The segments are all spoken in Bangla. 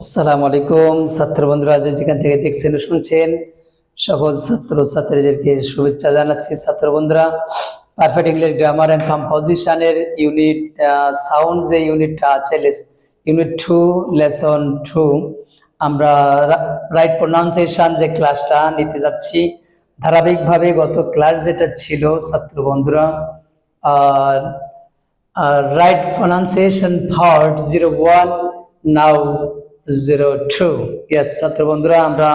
আসসালামু আলাইকুম ছাত্র বন্ধুরা, যে যেখান থেকে দেখছেন ও শুনছেন সকল ছাত্র ছাত্রীদেরকে শুভেচ্ছা জানাচ্ছি। ছাত্র বন্ধুরা, পারফেক্ট ইংলিশ গ্রামার এন্ড কম্পোজিশনের ইউনিট সাউন্ড যে ইউনিটটা আছে, ইউনিট 2 লেসন 2, আমরা রাইট প্রোনাউন্সিয়েশন যে ক্লাসটা নিতে যাচ্ছি। ধারাবাহিকভাবে গত ক্লাস যেটা ছিল ছাত্র বন্ধুরা, রাইট প্রোনাউন্সিয়েশন পার্ট 01 নাও 02। ইয়েস ছাত্র বন্ধুরা, আমরা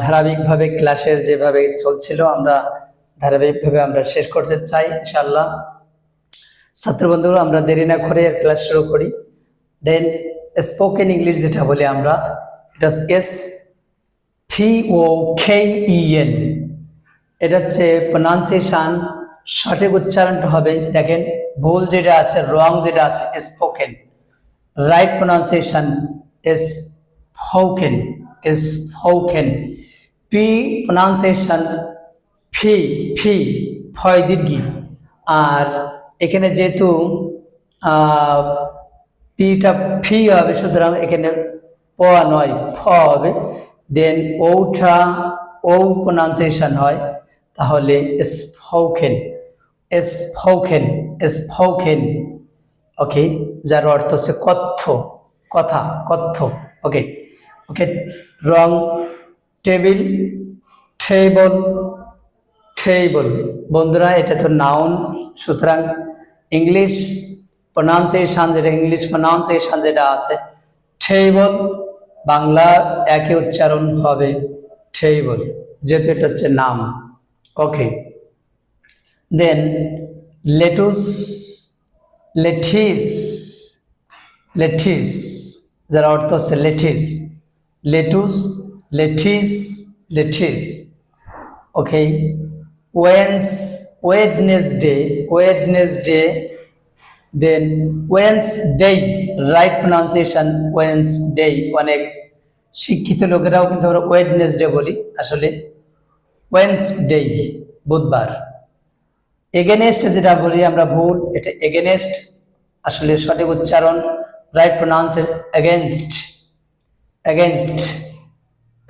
ধারাবাহিকভাবে ক্লাসের যেভাবে চলছিল আমরা ধারাবাহিকভাবে আমরা শেষ করতে চাই ইনশাআল্লাহ। ছাত্র বন্ধুরা, আমরা দেরি না করে এর ক্লাস শুরু করি। দেন স্পোকেন ইংলিশ যেটা বলি আমরা, এটা SPOKEN, এটা হচ্ছে প্রোনাউন্সিয়েশন। সঠিক উচ্চারণটা হবে, দেখেন ভুল যেটা আছে, রং যেটা আছে spoken, right pronunciation is spoken. P pronunciation ফি ফয় দীর্ঘি, আর এখানে যেহেতু পিটা ফি হবে সুতরাং এখানে প নয় ফ হবে। দেন ওটা ও প্রোনাউন্সিয়েশন হয়, তাহলে স্পোকেন। ওকে, যার অর্থ হচ্ছে কথা। ওকে, রং টেবল। বন্ধুরা, এটা তো নাউন, সুতরাং ইংলিশ প্রোনাউন্সিয়েশন যেটা আছে টেবল, বাংলা একই উচ্চারণ হবে টেবল, যেহেতু এটা হচ্ছে নাম। ওকে, দেন লেটিস, যার অর্থ হচ্ছে লেটিস। ওকে, ওয়েডনেসডে, দেন ওয়েন্সডে, রাইট প্রোনাউন্সিয়েশন ওয়েন্সডে। অনেক শিক্ষিত লোকেরাও কিন্তু আমরা ওয়েডনেসডে বলি, আসলে ওয়েন্সডে বুধবার। এগেনেস্ট যেটা বলি আমরা ভুল, এটা এগেনেস্ট, আসলে সঠিক উচ্চারণ রাইট প্রোনাউন্সিয়েশন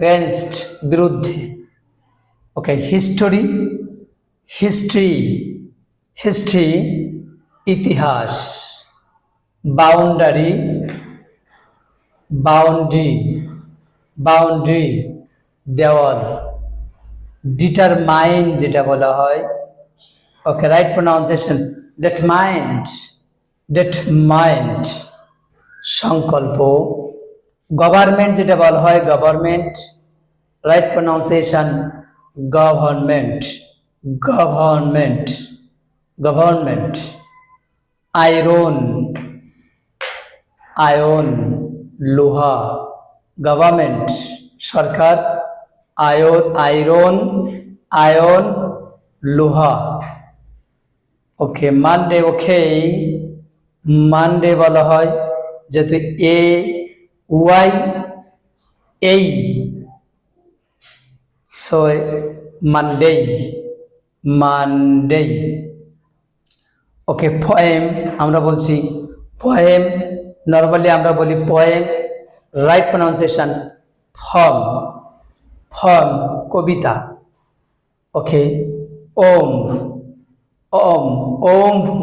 এগেনস্ট বিরুদ্ধে। ওকে, হিস্ট্রি ইতিহাস। বাউন্ডারি দেওয়াল। ডিটারমাইন যেটা বলা হয়, ওকে, রাইট প্রোনাউন্সিয়েশন ডেটমাইন্ড সংকল্প। গভর্নমেন্ট যেটা বলা হয় government, right pronunciation government. Iron লোহা। গভর্নমেন্ট সরকার, আয়রন লোহা। ওকে, মানডে বলা হয়, যেহেতু মানডে। ওকে, পোয়েম আমরা বলছি পোয়েম, নর্মালি আমরা বলি পোয়েম, রাইট প্রোনাউন্সিয়েশন ফর্ম কবিতা। ওকে, ওম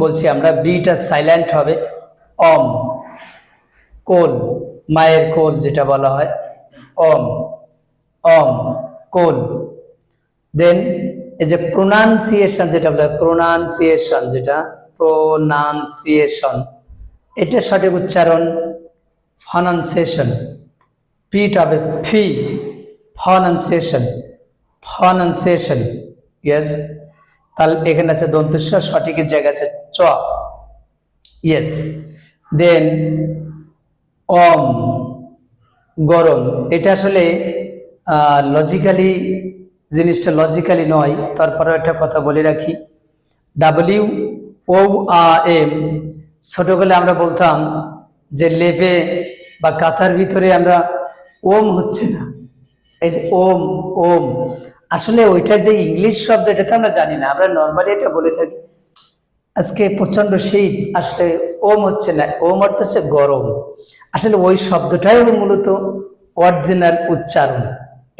বলছি আমরা, বিটা সাইলেন্ট হবে, কোল, মায়ের কোল যেটা বলা হয় কোল। দেন এই যে প্রোনাউন্সিয়েশন যেটা বলা হয়, প্রোনাউন্সিয়েশন এটা সঠিক উচ্চারণ প্রনাউন্সিয়েশন, পিট হবে ফি, প্রনাউন্সিয়েশন। ইয়েস, তাহলে এখানে আছে দন্তস্ব, সঠিকের জায়গা আছে চ। ইয়েস, দেন গরম, এটা আসলে জিনিসটা লজিক্যালি নয়, তারপরে একটা কথা বলে রাখি, WORM। ছোটবেলা আমরা বলতাম যে লেপে বা কাঁথার ভিতরে আমরা ওম হচ্ছে না, এই যে ওম, আসলে ওইটা যে ইংলিশ শব্দ এটা তো আমরা জানি না, আমরা নর্মালি এটা বলে থাকি আজকে প্রচন্ড শীত, আসলে ওম হচ্ছে না, ওম অর্থ হচ্ছে গরম। আসলে ওই শব্দটাই মূলত অরিজিনাল উচ্চারণ।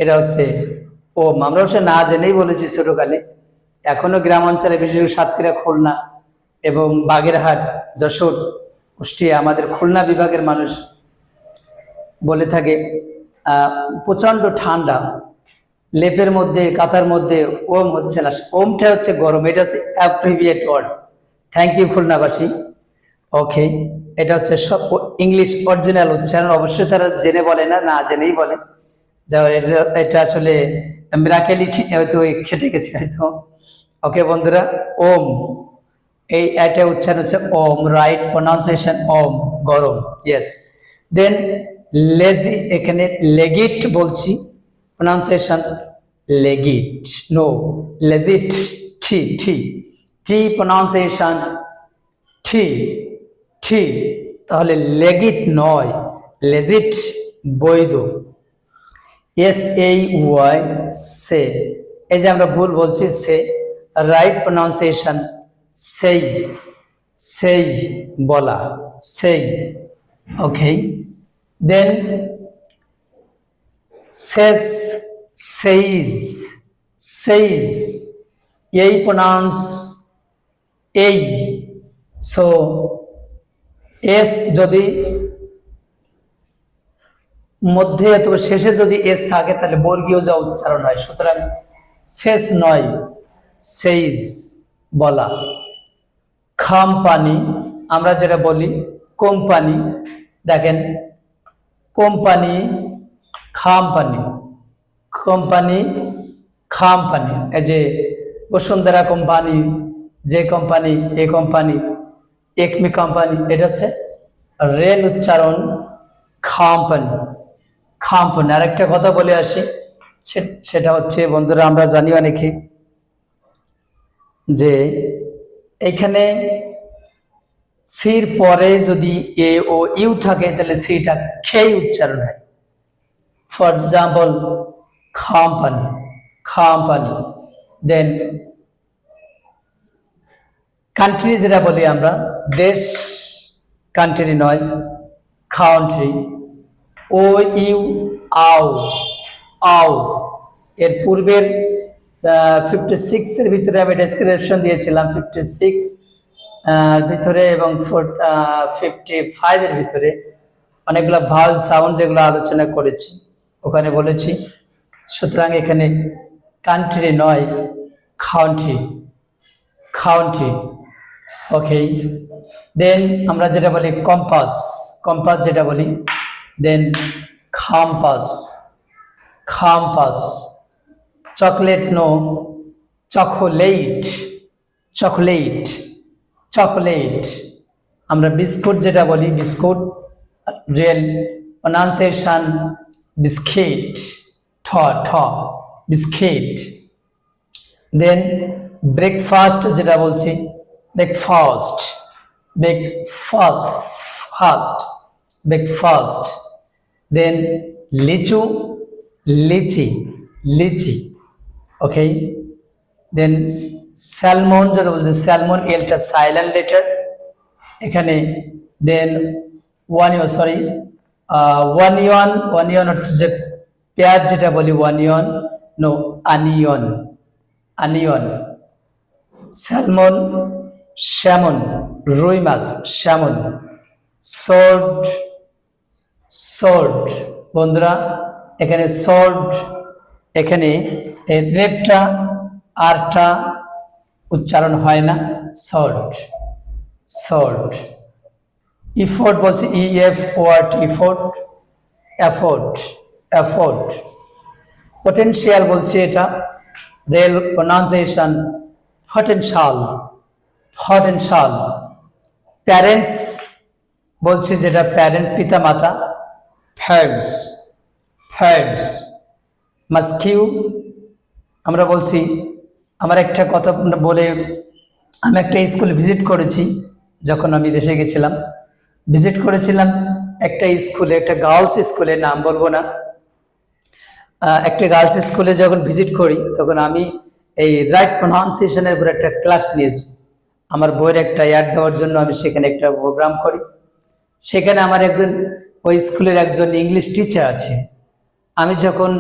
এটা হচ্ছে ওম। আমরা অবশ্য না জেনেই বলেছি ছোটকালে, এখনো গ্রাম অঞ্চলে বিশেষ করে সাতক্ষীরা, খুলনা এবং বাগেরহাট, যশোর, কুষ্টিয়া, আমাদের খুলনা বিভাগের মানুষ বলে থাকে প্রচন্ড ঠান্ডা, লেপের মধ্যে কাঁথার মধ্যে ওম হচ্ছে না, ওমটা হচ্ছে গরম। এটা হচ্ছে অ্যাপ্রিভিয়েট ওয়ার্ড। থ্যাংক ইউ খুলনাবাসী। ওকে, এটা হচ্ছে সব ইংলিশ অরিজিনাল উচ্চারণ। অবশ্যই তারা জেনে বলে না, না জেনেই বলে। যা এটা আসলে মিরাকেলি হয়তো খেটে গেছে হয়তো। ওকে বন্ধুরা, ওম, এই এটা উচ্চারণ হচ্ছে ওম, রাইট প্রনাউন্সিয়েশন ওম, গরম। ইয়েস। দেন লেজি, এখানে লেগিট বলছি, প্রনাউন্সিয়েশন লেগিট, নো লেজিট, টি টি টি প্রনাউন্সিয়েশন টি টি, তাহলে লেগিট নয়, লেজিট, বৈধ। এস এই ওয়াই, সে, এই যে আমরা ভুল বলছি সে, রাইট প্রনাউন্সিয়েশন সেই, সেই বলা, সেই। ওকে, দেন সেস, সেইজ, সেইজ, এই প্রনাউন্স এই। সো এস যদি মধ্যে অথবা শেষে যদি এস থাকে তাহলে বর্গীয় যা উচ্চারণ হয়, সুতরাং শেষ নয়, সেইজ বলা। খামপানি, আমরা যেটা বলি কোম্পানি, দেখেন কোম্পানি, খামপানি, কোম্পানি, খামপানি। এই যে বসুন্ধরা কোম্পানি, যে company, a company, Acme company, এটা হচ্ছে রেল উচ্চারণ খামপানি, খামপানি। আরেকটা কথা বলে আসি, সেটা হচ্ছে বন্ধুরা, আমরা জানি অনেকে যে এইখানে সির পরে যদি এ ও ইউ থাকে তাহলে সিটা খেই উচ্চারণ হয়। For example company, company. Then country যেটা বলি আমরা, দেশ, কান্ট্রি নয়, কান্ট্রি। ও ইউ, আও, আও। এর পূর্বের 56 এর ভিতরে আমি ডেসক্রিপশন দিয়েছিলাম, 56 ভিতরে এবং 55 এর ভিতরে অনেকগুলো ভাওয়াল সাউন্ড যেগুলো আলোচনা করেছি, ওখানে বলেছি। সুতরাং এখানে কান্ট্রি নয়, কান্ট্রি, কান্ট্রি। ওকে, দেন আমরা যেটা বলি কম্পাস, কম্পাস যেটা বলি, then compass, compass. Chocolate no, chocolate, chocolate, chocolate. আমরা বিস্কুট যেটা বলি, বিস্কুট, রিয়েল প্রনাউন্সিয়েশন বিস্কিট, ঠ ঠ, বিস্কিট। দেন ব্রেকফাস্ট যেটা বলছি, ব্রেকফাস্ট, ব্রেকফাস্ট, ফাস্ট, ব্রেকফাস্ট। দেন লিচু, লিচি, লিচি। ওকে, দেন স্যালমন যেটা বলছে, স্যালমন, এলটা সাইলেন্ট লেটার এখানে। দেন ওয়ানিয়ন, সরি ওয়ানিয়ন, ওয়ানিয়ন হচ্ছে পেঁয়াজ যেটা বলি, onion, no onion, onion. Salmon, salmon, রুই মাছ, স্যামন। সর্ড, সর্ড বন্ধুরা, এখানে সর্ড, এখানে রেপটা আরটা উচ্চারণ হয় না, সর্ড, সর্ড। ইফোর্ট বলছি, E F word, effort, effort, effort. Potential বলছি, এটা real pronunciation potential, potential. Parents বলছি, যেটা প্যারেন্টস পিতা মাতা, প্যারেন্টস, প্যারেন্টস। মাস্কিউ আমরা বলছি, আমার একটা কথা বলে, আমি একটা স্কুল ভিজিট করেছি যখন আমি দেশে গেছিলাম, ভিজিট করেছিলাম একটা স্কুলে, একটা গার্লস স্কুলে, নাম বলবো না, একটা গার্লস স্কুলে যখন ভিজিট করি তখন আমি এই রাইট প্রনাউন্সিয়েশনের উপর একটা ক্লাস নিয়েছি। আমার বইয়ের একটা অ্যাড দেওয়ার জন্য আমি সেখানে একটা প্রোগ্রাম করি। সেখানে আমার একজন ওই স্কুলের একজন ইংলিশ টিচার আছে। আমি যখন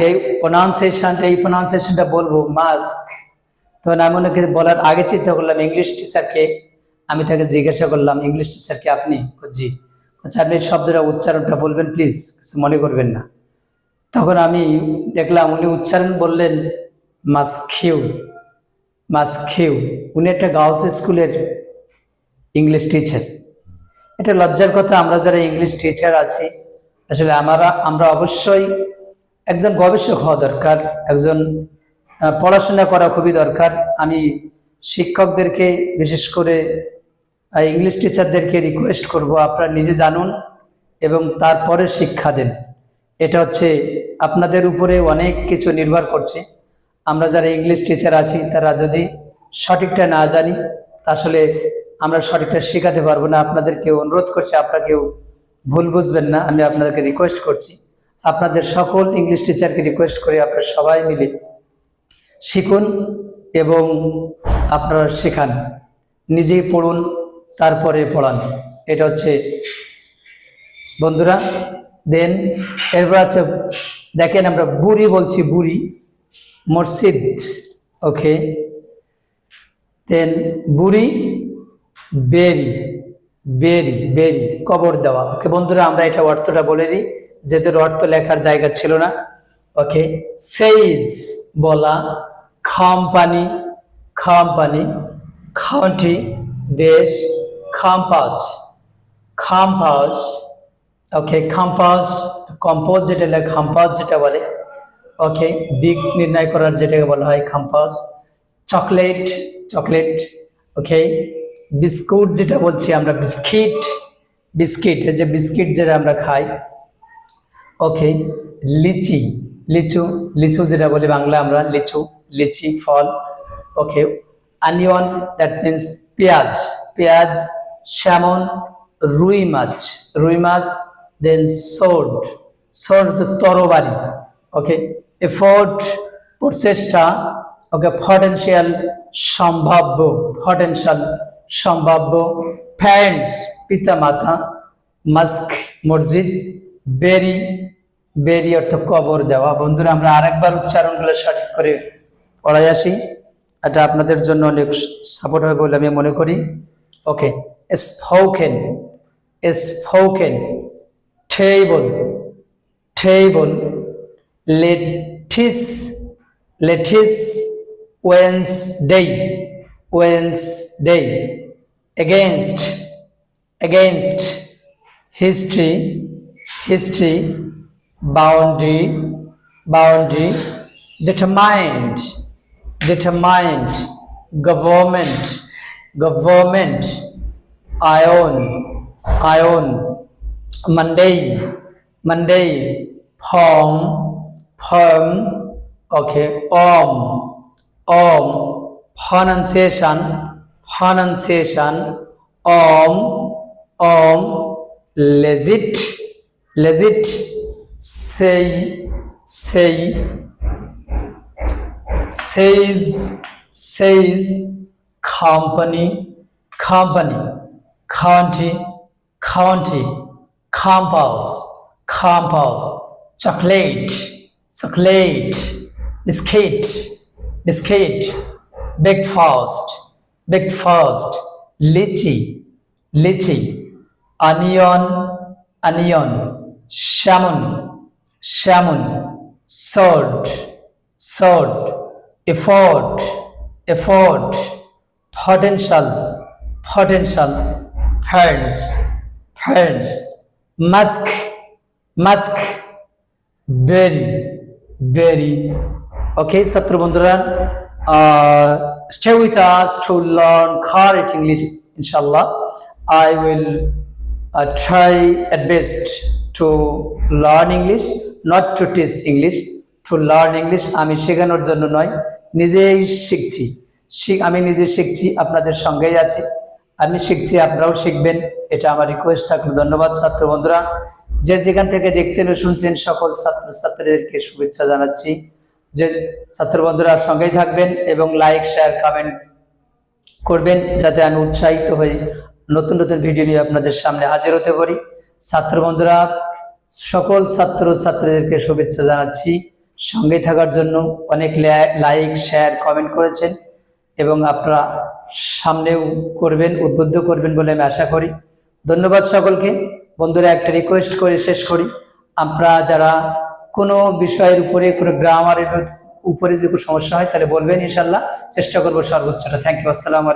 এই প্রনাউন্সিয়েশনটা বলবো মাস্ক, তখন আমি ওনাকে বলার আগে চিন্তা করলাম ইংলিশ টিচারকে। আমি তাকে জিজ্ঞাসা করলাম, ইংলিশ টিচারকে আপনি? জি। আচ্ছা, আপনি শব্দটা উচ্চারণটা বলবেন প্লিজ, কিছু মনে করবেন না। তখন আমি দেখলাম উনি উচ্চারণ বললেন মাস্কিউ, মাস্কিউ। উনি একটা গার্লস স্কুলের ইংলিশ টিচার। এটা লজ্জার কথা, আমরা যারা ইংলিশ টিচার আছি আসলে আমরা অবশ্যই একজন গবেষক হওয়া দরকার, একজন পড়াশোনা করা খুবই দরকার। আমি শিক্ষকদেরকে, বিশেষ করে ইংলিশ টিচারদেরকে রিকোয়েস্ট করব, আপনারা নিজে জানুন এবং তারপরে শিক্ষা দেন। এটা হচ্ছে আপনাদের উপরে অনেক কিছু নির্ভর করছে। আমরা যারা ইংলিশ টিচার আছি তারা যদি সঠিকটা না জানি আসলে আমরা সঠিকটা শেখাতে পারবো না। আপনাদেরকে অনুরোধ করছি, আপনারা কেউ ভুল বুঝবেন না, আমি আপনাদেরকে রিকোয়েস্ট করছি। আপনাদের সকল ইংলিশ টিচারকে রিকোয়েস্ট করি আপনারা সবাই মিলে শিখুন এবং আপনারা শেখান, নিজেই পড়ুন তারপরে পড়ান। এটা হচ্ছে বন্ধুরা। দেন এরপর আছে, দেখেন আমরা বুড়ি বলছি, বুড়ি, মসজিদ। ওকে, দেন বুড়ি, বেরি, বেরি, বেরি, কবর দেওয়া। ওকে বন্ধুরা, আমরা এটা অর্থটা বলে দিই, যেহেতু অর্থ লেখার জায়গা ছিল না। ওকে, সেইজ বলা, কোম্পানি, কোম্পানি, কাউন্ট্রি দেশ, কম্পাস, কম্পাস। ওকে, কম্পাস, কম্পোজ যেটা লেখা, কম্পাস যেটা বলে। ওকে, দিক নির্ণয় করার যেটাকে বলা হয় compass. Chocolate, chocolate. Okay, biscuit যেটা বলছি আমরা, বিস্কিট, বিস্কিট, এই যে বিস্কিট যেটা আমরা খাই। ওকে, লিচি, লিচু, লিচু যেটা বলি বাংলা আমরা, লিচু, লিচি ফল। ওকে, অনিয়ন, দ্যাট মিনস পেঁয়াজ, পেঁয়াজ। স্যামন, রুই মাছ, রুই মাছ। দেন সোর্ড, সোর্ড তরবারি। ওকে, এফোর্ট, প্রচেষ্টা। ওকে, পটেনশিয়াল, সম্ভাব্য, পটেনশিয়াল, সম্ভাব্য। প্যারেন্টস, পিতা মাতা। মাস্ক, মসজিদ। বেরি, বেরি অর্থ কবর দেওয়া। বন্ধুরা, আমরা আরেকবার উচ্চারণগুলো সঠিক করে পড়াই আসি, এটা আপনাদের জন্য অনেক সাপোর্ট হবে বলে আমি মনে করি। Okay, spoken, spoken. Table, table. Lettuce, lettuce. Wednesday, Wednesday. Against, against. History, history. Boundary, boundary. Determined, determined. Government, government. Ion, ion. Monday, Monday. Form, firm. Okay, om. Pronunciation, pronunciation. Om. Legit, legit. Say, say. Says, says. Company, company. County, county. Compass, compass. Chocolate, chocolate. Biscuit, biscuit. Breakfast, breakfast. Lychee, lychee. Onion, onion. Salmon, salmon. Sword, sword. Effort, effort. Potential, potential. Ferns, ferns. Musk, musk. Berry, berry. Okay, ছাত্র বন্ধুরা, stay with us to learn correct English, inshallah. I will try at best to learn English, not to teach English, to learn English. আমি শেখানোর জন্য নয়, নিজেই শিখছি। আমি নিজে শিখছি, আপনাদের সঙ্গেই আছি। আমি শিখছি, আপনারাও শিখবেন, এটা আমার রিকোয়েস্ট থাকলো। ধন্যবাদ ছাত্র বন্ধুরা, যে যেখান থেকে দেখছেন ও শুনছেন সকল ছাত্রছাত্রীদেরকে শুভেচ্ছা জানাচ্ছি। যে ছাত্র বন্ধুরা সঙ্গেই থাকবেন এবং লাইক, শেয়ার, কমেন্ট করবেন, যাতে আমি উৎসাহিত হই নতুন নতুন ভিডিও নিয়ে আপনাদের সামনে হাজির হতে পারি। ছাত্র বন্ধুরা, সকল ছাত্র ছাত্রীদেরকে শুভেচ্ছা জানাচ্ছি। সঙ্গে থাকার জন্য অনেক লাইক, শেয়ার, কমেন্ট করেছেন এবং আপনারা সামনেও করবেন, উদ্বুদ্ধ করবেন বলে আমি আশা করি। ধন্যবাদ সকলকে। বন্ধুরা, একটা রিকোয়েস্ট করে শেষ করি, আমরা যারা কোনো বিষয়ের উপরে, কোনো গ্রামারের উপরে যদি কোনো সমস্যা হয় তাহলে বলবেন, ইনশাল্লাহ চেষ্টা করবো সর্বোচ্চটা। Thank you. আসসালামু আলাইকুম।